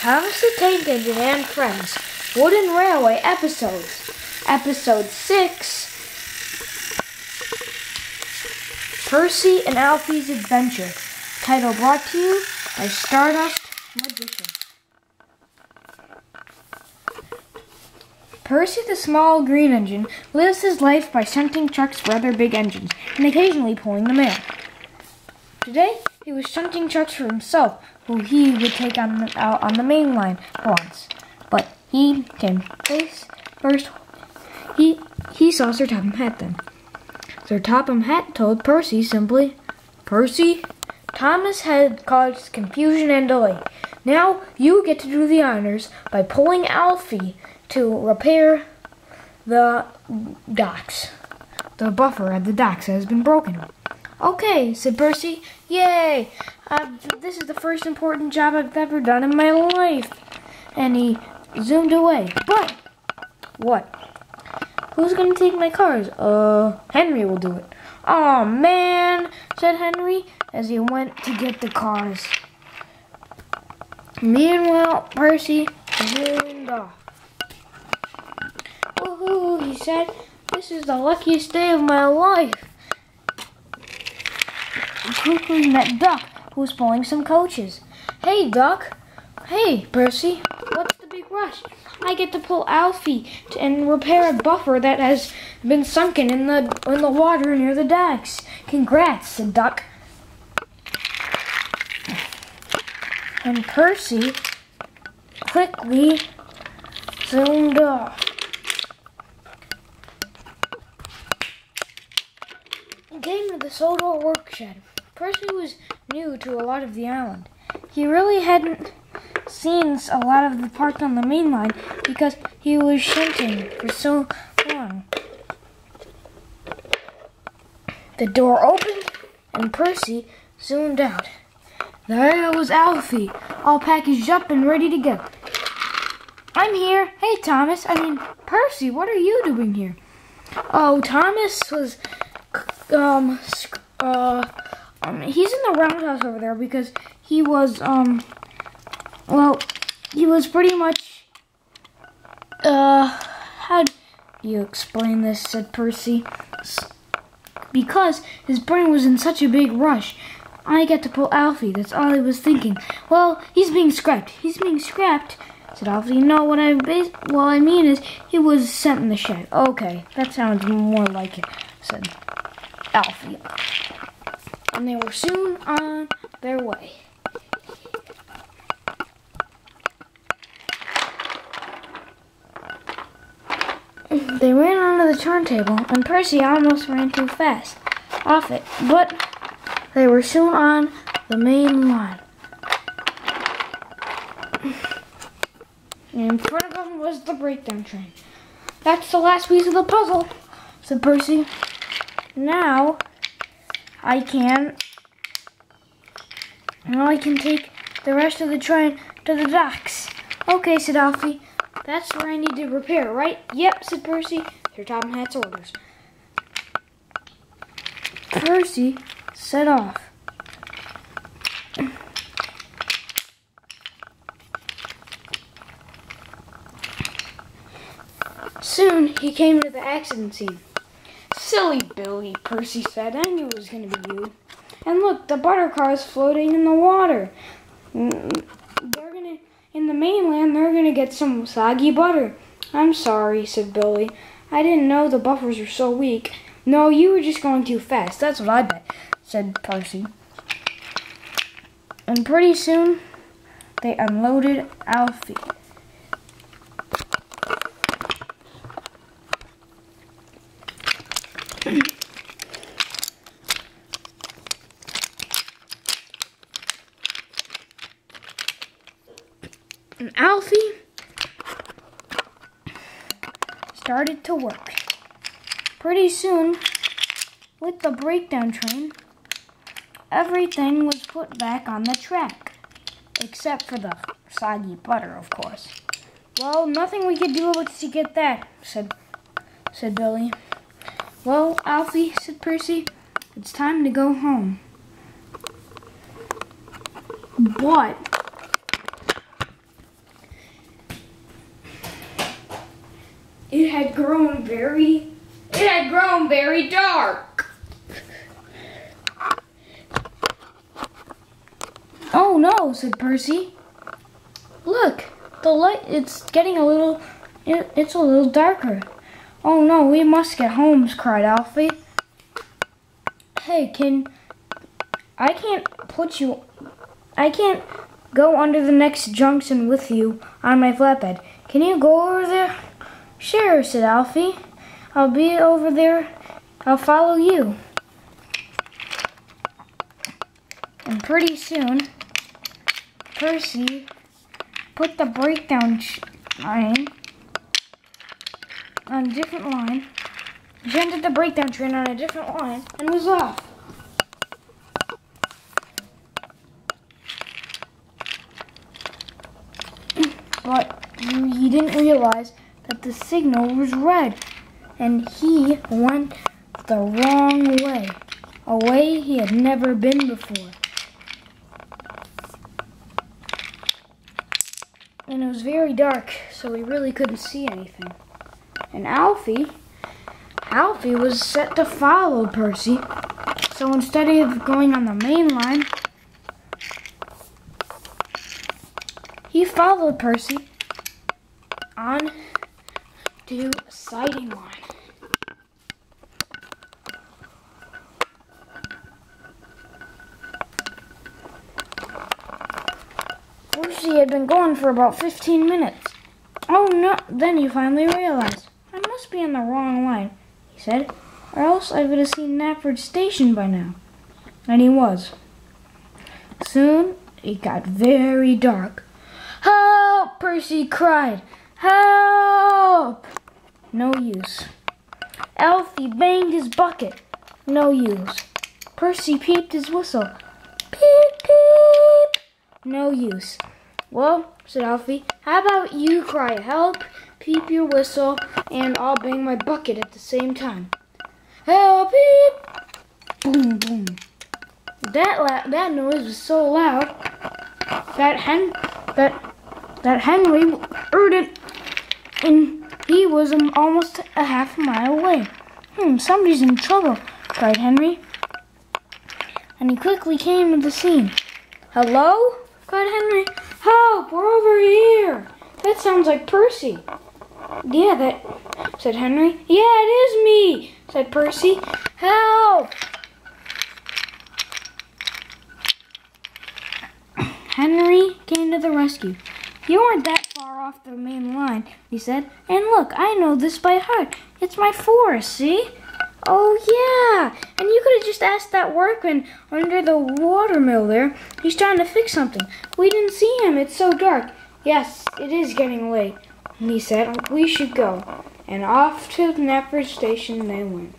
Thomas the Tank Engine and Friends, Wooden Railway Episodes. Episode 6, Percy and Alfie's Adventure. Title brought to you by StardustMagician. Percy the Small Green Engine lives his life by shunting trucks for other big engines and occasionally pulling the mail. Today, he was shunting trucks for himself, who he would take out on the main line once. But he came face first. He saw Sir Topham Hatt then. Sir Topham Hatt told Percy simply, "Percy, Thomas had caused confusion and delay. Now you get to do the honors by pulling Alfie to repair the docks. The buffer at the docks has been broken." "Okay," said Percy. "Yay! This is the first important job I've ever done in my life." And he zoomed away. But what? "Who's gonna take my cars?" Henry will do it." "Aw, man," said Henry as he went to get the cars. Meanwhile, Percy zoomed off. "Woohoo," he said. "This is the luckiest day of my life." He quickly met Duck, who was pulling some coaches. "Hey, Duck." "Hey, Percy. What's the big rush?" "I get to pull Alfie and repair a buffer that has been sunken in the water near the docks." "Congrats," said Duck. And Percy quickly zoomed off. He came to the Sodor workshed. Percy was new to a lot of the island. He really hadn't seen a lot of the parts on the main line because he was shunting for so long. The door opened and Percy zoomed out. There was Alfie, all packaged up and ready to go. "I'm here. Hey, Thomas. Percy, what are you doing here?" "Oh, Thomas was, he's in the roundhouse over there because he was, he was pretty much, how do you explain this?" said Percy. "Because his brain was in such a big rush. I get to pull Alfie, that's all he was thinking." "Well, he's being scrapped." "He's being scrapped?" said Alfie. "No, what I mean is he was sent in the shed." "Okay, that sounds more like it," said Alfie. And they were soon on their way. They ran onto the turntable, and Percy almost ran too fast off it, but they were soon on the main line. In front of them was the breakdown train. "That's the last piece of the puzzle," said Percy. Now I can take the rest of the train to the docks." "Okay," said Alfie. "That's where I need to repair, right?" "Yep," said Percy. Sir Topham Hatt's orders. Percy set off. Soon he came to the accident scene. "Silly Billy," Percy said. "I knew it was going to be you. And look, the butter car is floating in the water. In the mainland, they're going to get some soggy butter." "I'm sorry," said Billy. "I didn't know the buffers were so weak." "No, you were just going too fast. That's what I bet," said Percy. And pretty soon, they unloaded Alfie. And Alfie started to work. Pretty soon, with the breakdown train, everything was put back on the track, except for the soggy butter, of course. "Well, nothing we could do to get that," said Billy. "Well, Alfie," said Percy, "it's time to go home." But had grown very dark. Oh no, said Percy. Look, the light, it's getting a little darker. Oh no, we must get home, cried Alfie. Hey, I can't go under the next junction with you on my flatbed. Can you go over there? Sure, said Alfie. I'll be over there. I'll follow you. And pretty soon, Percy put the breakdown line on a different line. He entered the breakdown train on a different line and was off. But he didn't realize that the signal was red, and he went the wrong way, a way he had never been before. And it was very dark, so he really couldn't see anything. And Alfie was set to follow Percy. So instead of going on the main line, he followed Percy on to a siding line. Percy had been going for about 15 minutes. Oh no, then he finally realized, I must be on the wrong line, he said, or else I would have seen Knapford Station by now. And he was. Soon it got very dark. Help! Percy cried. Help! No use. Alfie banged his bucket. No use. Percy peeped his whistle. Peep, peep! No use. Well, said Alfie, how about you cry help, peep your whistle, and I'll bang my bucket at the same time. Help! Peep! Boom, boom. That noise was so loud that Henry heard it, and he was almost a half a mile away. Somebody's in trouble, cried Henry. And he quickly came to the scene. Hello? Cried Henry. Help! We're over here. That sounds like Percy. Yeah, said Henry. Yeah, it is me, said Percy. Help! Henry came to the rescue. You weren't that far off the main line, he said. And look, I know this by heart. It's my forest, see? Oh, yeah. And you could have just asked that workman under the watermill there. He's trying to fix something. We didn't see him. It's so dark. Yes, it is getting late, he said. We should go. And off to Knapford Station they went.